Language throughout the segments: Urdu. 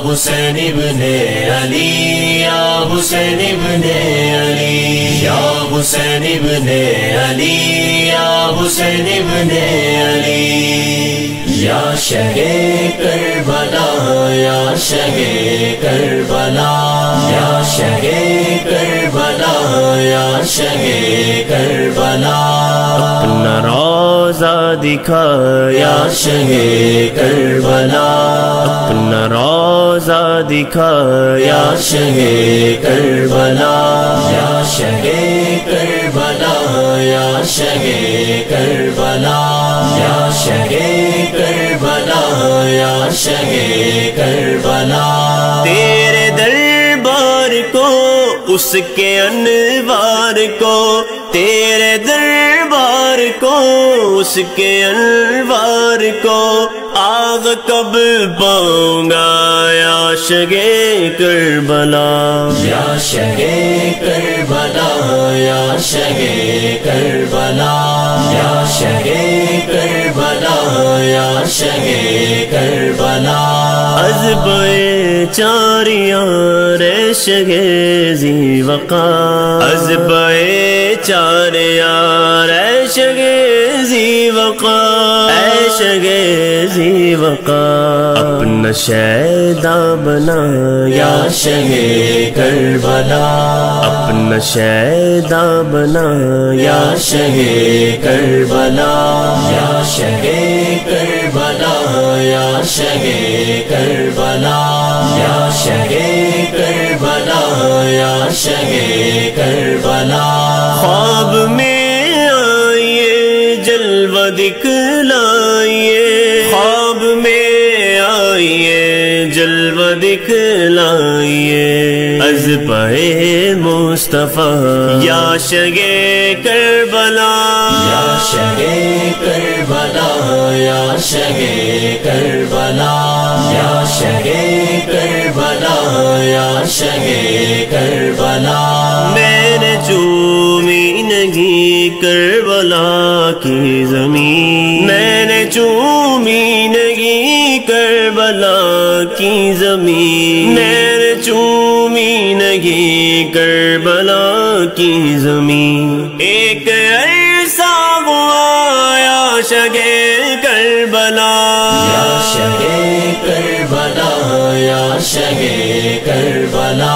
حسین ابن علی یا حسین ابن علی یا حسین ابن علی یا حسین ابن علی یا شہ کربلا یا شہ کربلا یا شہ کربلا یا شہ کربلا اپنا روزہ دکھا یا شہ کربلا اپنا روزہ دکھا یا شہ کربلا یا شہ کربلا یا شہ کربلا یا شہ کربلا یا شہ کربلا تیرے دربار کو اس کے انوار کو تیرے دربار کو اس کے انوار کو آگ کب پاؤں گا یا شگے کربلا یا شہ کربلا یا شہ کربلا یا شہ کربلا یا شہ کربلا ازبے چاریاں ریشگے زی وقار ازبے چاریاں ریشگے زی وقار ایشگے زی وقار اپنا شیدا بنا یا شہ کربلا اپنا شیدا بنا یا شہ کربلا یا شہ کربلا یا شہ کربلا یا شہ کربلا یا شہ کربلا خواب میں آئیے جلوہ دکھلائیے خواب میں آئیے جلوہ دکھلائیے ازپائے مصطفیٰ یا شگے کربلا یا شہ کربلا یا شہ کربلا یا شہ کربلا یا شہ کربلا میں نے چومی نہیں کربلا کی زمین میں نے چومی نہیں کربلا کی زمین میں نے چومی نہیں کربلا کی زمین ایک عرصہ ہوا یا شگے کربلا یا شہ کربلا یا شہ کربلا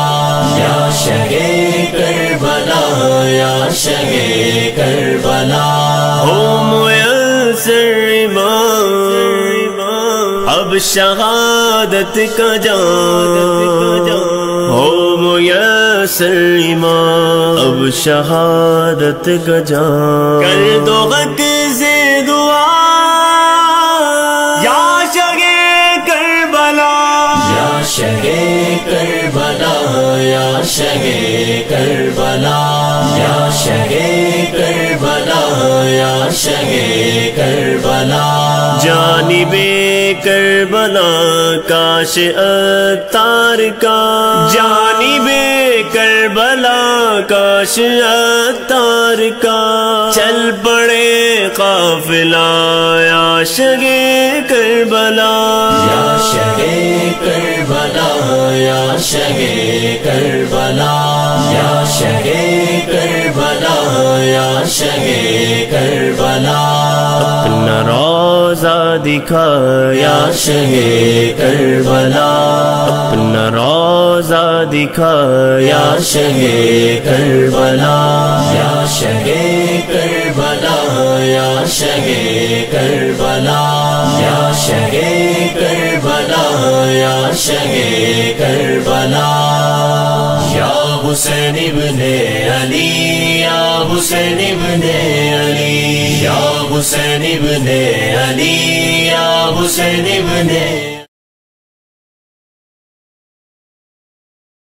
یا شہ کربلا یا شہ کربلا ہو میسر امام اب شہادت کا جام ہو میسر امام اب شہادت کا جام کر دو حق سے دعا یا شگے کربلا یا شہ کربلا یا شہ کربلا یا شہ کربلا یا شہ کربلا جانب کربلا کاش اتار کا جانب کربلا کاش اتار کا چل پڑے قافلہ یا شگے کربلا یا شہ کربلا یا شہ کربلا یا شہ کربلا یا شہ کربلا اپنا روزہ دکھا یا شہ کربلا اپنا روزہ دکھا یا شہ کربلا یا شہ کربلا یا شہ کربلا یا شہ کربلا یا شہ کربلا یا حسین ابن علی یا حسین ابن علی یا حسین ابن علی یا حسین ابن